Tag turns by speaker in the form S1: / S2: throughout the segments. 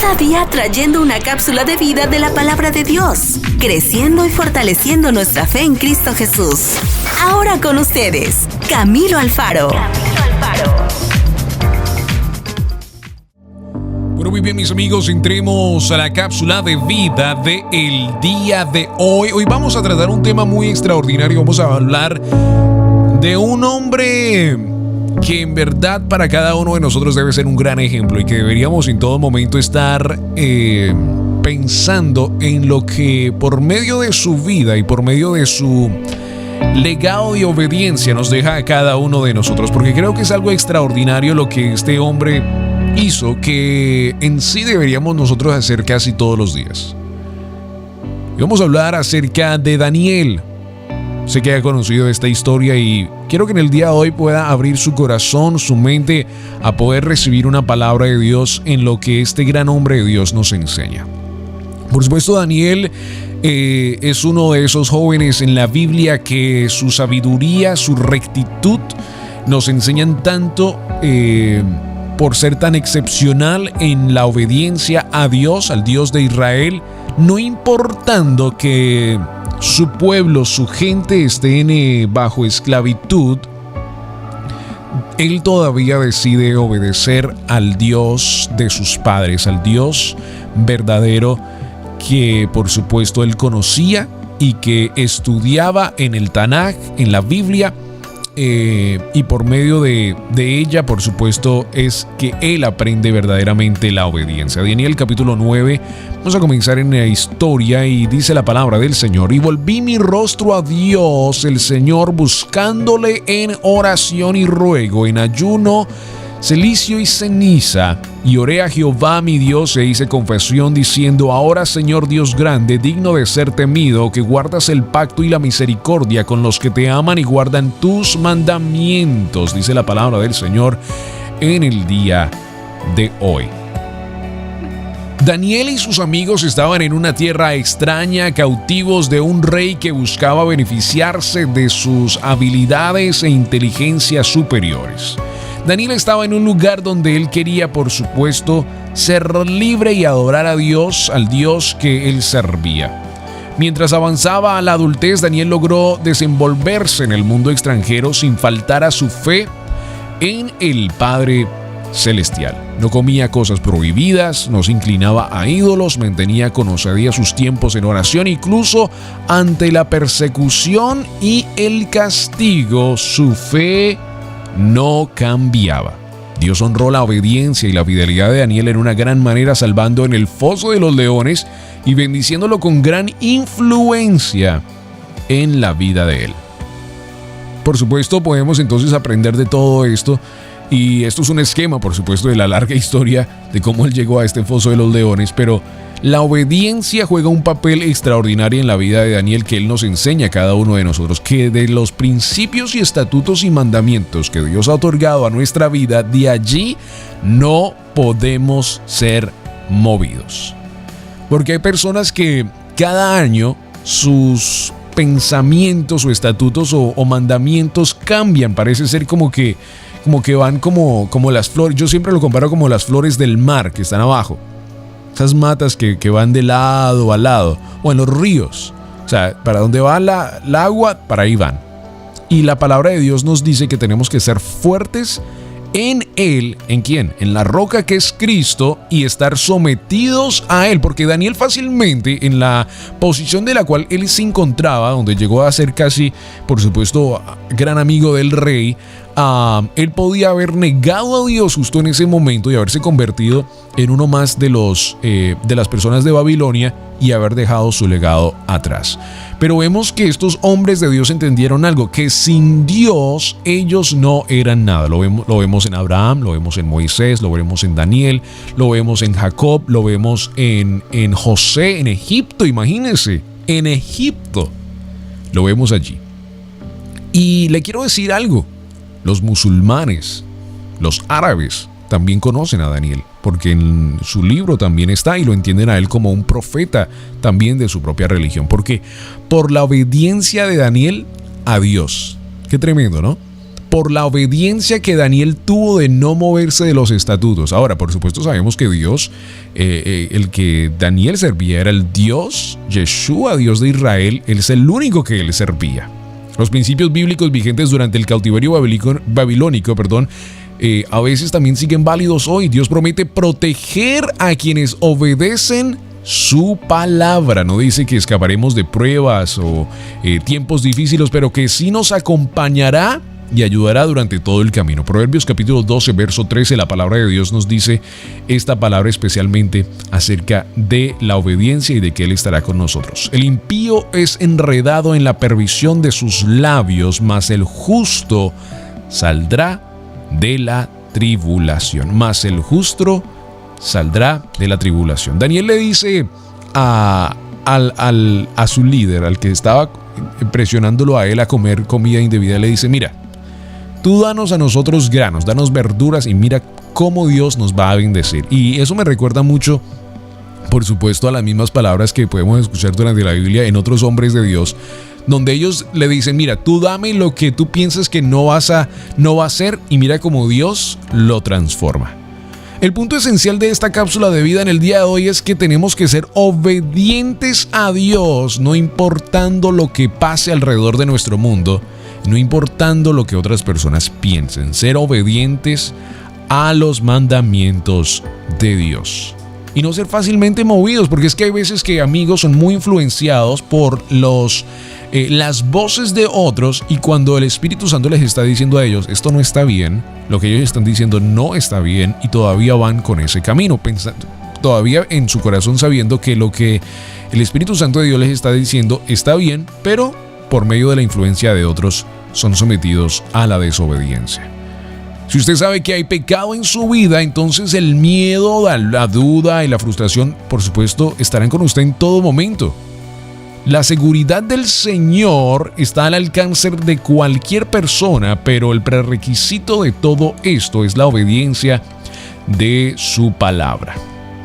S1: Cada día trayendo una cápsula de vida de la palabra de Dios, creciendo y fortaleciendo nuestra fe en Cristo Jesús. Ahora con ustedes, Camilo Alfaro.
S2: Bueno, muy bien, mis amigos, entremos a la cápsula de vida del día de hoy. Hoy vamos a tratar un tema muy extraordinario. Vamos a hablar de un hombre que en verdad para cada uno de nosotros debe ser un gran ejemplo y que deberíamos en todo momento estar pensando en lo que por medio de su vida y por medio de su legado de obediencia nos deja a cada uno de nosotros, porque creo que es algo extraordinario lo que este hombre hizo, que en sí deberíamos nosotros hacer casi todos los días. Y vamos a hablar acerca de Daniel. Sé que ha conocido esta historia y quiero que en el día de hoy pueda abrir su corazón, su mente, a poder recibir una palabra de Dios en lo que este gran hombre de Dios nos enseña. Por supuesto, Daniel es uno de esos jóvenes en la Biblia que su sabiduría, su rectitud nos enseñan tanto por ser tan excepcional en la obediencia a Dios, al Dios de Israel, no importando que su pueblo, su gente estén bajo esclavitud, él todavía decide obedecer al Dios de sus padres, al Dios verdadero que por supuesto él conocía y que estudiaba en el Tanaj, en la Biblia, y por medio de ella, por supuesto, es que él aprende verdaderamente la obediencia. Daniel capítulo 9, vamos a comenzar en la historia y dice la palabra del Señor: y volví mi rostro a Dios, el Señor, buscándole en oración y ruego, en ayuno, cilicio y ceniza, y oré a Jehová mi Dios e hice confesión diciendo: ahora, Señor Dios grande, digno de ser temido, que guardas el pacto y la misericordia con los que te aman y guardan tus mandamientos, dice la palabra del Señor en el día de hoy. Daniel y sus amigos estaban en una tierra extraña, cautivos de un rey que buscaba beneficiarse de sus habilidades e inteligencia superiores. Daniel estaba en un lugar donde él quería, por supuesto, ser libre y adorar a Dios, al Dios que él servía. Mientras avanzaba a la adultez, Daniel logró desenvolverse en el mundo extranjero sin faltar a su fe en el Padre Celestial. No comía cosas prohibidas, no se inclinaba a ídolos, mantenía con osadía sus tiempos en oración, incluso ante la persecución y el castigo, su fe no cambiaba. Dios honró la obediencia y la fidelidad de Daniel en una gran manera, salvando en el foso de los leones y bendiciéndolo con gran influencia en la vida de él. Por supuesto, podemos entonces aprender de todo esto, y esto es un esquema, por supuesto, de la larga historia de cómo él llegó a este foso de los leones, pero la obediencia juega un papel extraordinario en la vida de Daniel, que él nos enseña a cada uno de nosotros, que de los principios y estatutos y mandamientos que Dios ha otorgado a nuestra vida, de allí no podemos ser movidos. Porque hay personas que cada año sus pensamientos o estatutos o mandamientos cambian. Parece ser como que van como las flores. Yo siempre lo comparo como las flores del mar que están abajo. Esas matas que van de lado a lado, o en los ríos. O sea, para donde va la agua, para ahí van. Y la palabra de Dios nos dice que tenemos que ser fuertes en Él. ¿En quién? En la roca que es Cristo, y estar sometidos a Él. Porque Daniel fácilmente, en la posición de la cual él se encontraba, donde llegó a ser casi, por supuesto, gran amigo del rey, él podía haber negado a Dios justo en ese momento y haberse convertido en uno más de las personas de Babilonia y haber dejado su legado atrás. Pero vemos que estos hombres de Dios entendieron algo, que sin Dios ellos no eran nada. Lo vemos en Abraham, lo vemos en Moisés, lo vemos en Daniel, lo vemos en Jacob, lo vemos en José, en Egipto, imagínense, en Egipto, lo vemos allí. Y le quiero decir algo. Los musulmanes, los árabes, también conocen a Daniel, porque en su libro también está, y lo entienden a él como un profeta también de su propia religión, porque por la obediencia de Daniel a Dios, qué tremendo, ¿no? por la obediencia que Daniel tuvo de no moverse de los estatutos. Ahora, por supuesto, sabemos que Dios, el que Daniel servía, era el Dios, Yeshua, Dios de Israel. Él es el único que él servía. Los principios bíblicos vigentes durante el cautiverio babilónico, a veces también siguen válidos hoy. Dios promete proteger a quienes obedecen su palabra. No dice que escaparemos de pruebas o tiempos difíciles, pero que sí nos acompañará y ayudará durante todo el camino. Proverbios capítulo 12, verso 13, la palabra de Dios nos dice esta palabra especialmente acerca de la obediencia y de que Él estará con nosotros. El impío es enredado en la perversión de sus labios, mas el justo saldrá de la tribulación. Daniel le dice a su líder, al que estaba presionándolo a él a comer comida indebida, le dice: mira, tú danos a nosotros granos, danos verduras y mira cómo Dios nos va a bendecir. Y eso me recuerda mucho, por supuesto, a las mismas palabras que podemos escuchar durante la Biblia en otros hombres de Dios, donde ellos le dicen: mira, tú dame lo que tú piensas que no va a ser, y mira cómo Dios lo transforma. El punto esencial de esta cápsula de vida en el día de hoy es que tenemos que ser obedientes a Dios, no importando lo que pase alrededor de nuestro mundo, no importando lo que otras personas piensen. Ser obedientes a los mandamientos de Dios. Y no ser fácilmente movidos, porque es que hay veces que amigos son muy influenciados por las voces de otros, y cuando el Espíritu Santo les está diciendo a ellos esto no está bien, lo que ellos están diciendo no está bien, y todavía van con ese camino, pensando, todavía en su corazón sabiendo que lo que el Espíritu Santo de Dios les está diciendo está bien, pero por medio de la influencia de otros son sometidos a la desobediencia. Si usted sabe que hay pecado en su vida, entonces el miedo, la duda y la frustración, por supuesto, estarán con usted en todo momento. La seguridad del Señor está al alcance de cualquier persona, pero el prerequisito de todo esto es la obediencia de su palabra.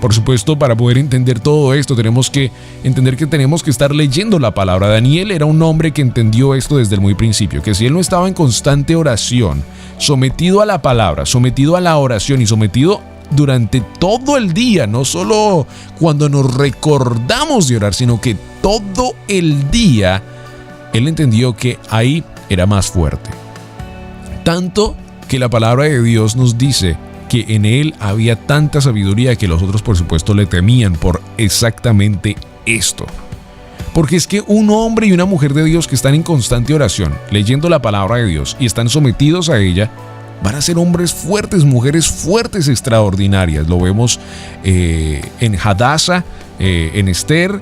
S2: Por supuesto, para poder entender todo esto, tenemos que entender que tenemos que estar leyendo la palabra. Daniel era un hombre que entendió esto desde el muy principio, que si él no estaba en constante oración, sometido a la palabra, sometido a la oración y sometido durante todo el día, no solo cuando nos recordamos de orar, sino que todo el día, él entendió que ahí era más fuerte. Tanto que la palabra de Dios nos dice que en él había tanta sabiduría que los otros, por supuesto, le temían por exactamente esto. Porque es que un hombre y una mujer de Dios que están en constante oración, leyendo la palabra de Dios y están sometidos a ella, van a ser hombres fuertes, mujeres fuertes, extraordinarias. Lo vemos en Hadassah, en Esther,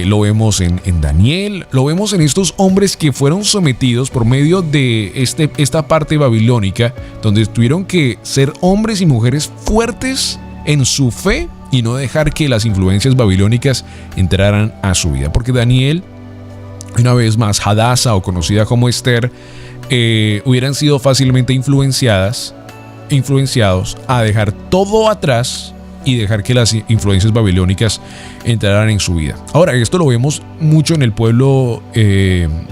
S2: lo vemos en Daniel, lo vemos en estos hombres que fueron sometidos por medio de esta parte babilónica, donde tuvieron que ser hombres y mujeres fuertes en su fe y no dejar que las influencias babilónicas entraran a su vida. Porque Daniel, una vez más, Hadassah, o conocida como Esther, hubieran sido fácilmente influenciados a dejar todo atrás y dejar que las influencias babilónicas entraran en su vida. Ahora, esto lo vemos mucho en el pueblo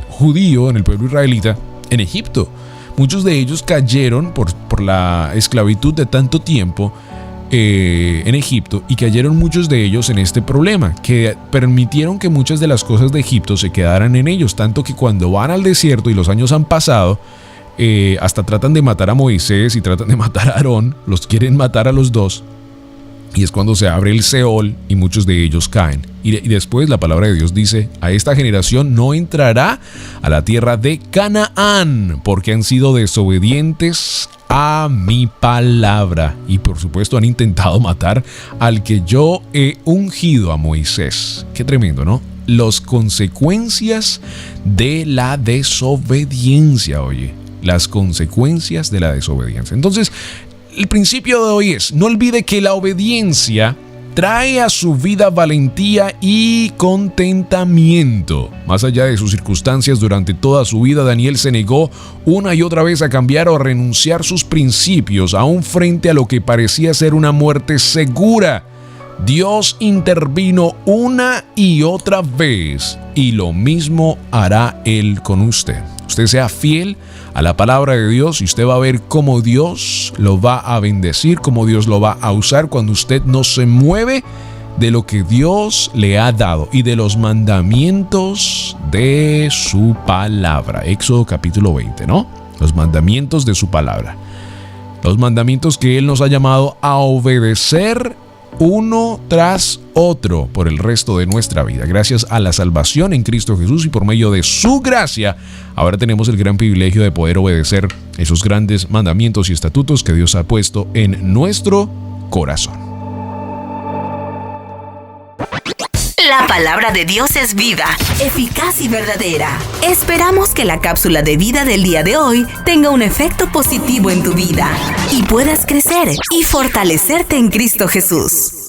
S2: judío, en el pueblo israelita, en Egipto. Muchos de ellos cayeron por la esclavitud de tanto tiempo en Egipto, y cayeron muchos de ellos en este problema, que permitieron que muchas de las cosas de Egipto se quedaran en ellos, tanto que cuando van al desierto y los años han pasado, hasta tratan de matar a Moisés y tratan de matar a Aarón, los quieren matar a los dos, y es cuando se abre el Seol y muchos de ellos caen. Y después la palabra de Dios dice: a esta generación no entrará a la tierra de Canaán, porque han sido desobedientes a mi palabra. Y por supuesto han intentado matar al que yo he ungido, a Moisés. Qué tremendo, ¿no? Las consecuencias de la desobediencia, oye. Las consecuencias de la desobediencia. Entonces, el principio de hoy es: no olvide que la obediencia trae a su vida valentía y contentamiento. Más allá de sus circunstancias, durante toda su vida, Daniel se negó una y otra vez a cambiar o a renunciar sus principios, aún frente a lo que parecía ser una muerte segura. Dios intervino una y otra vez, y lo mismo hará Él con usted. Usted sea fiel a la palabra de Dios y usted va a ver cómo Dios lo va a bendecir, cómo Dios lo va a usar cuando usted no se mueve de lo que Dios le ha dado y de los mandamientos de su palabra. Éxodo capítulo 20, ¿no? Los mandamientos de su palabra. Los mandamientos que Él nos ha llamado a obedecer uno tras otro por el resto de nuestra vida. Gracias a la salvación en Cristo Jesús y por medio de su gracia, ahora tenemos el gran privilegio de poder obedecer esos grandes mandamientos y estatutos que Dios ha puesto en nuestro corazón.
S1: La palabra de Dios es viva, eficaz y verdadera. Esperamos que la cápsula de vida del día de hoy tenga un efecto positivo en tu vida y puedas crecer y fortalecerte en Cristo Jesús.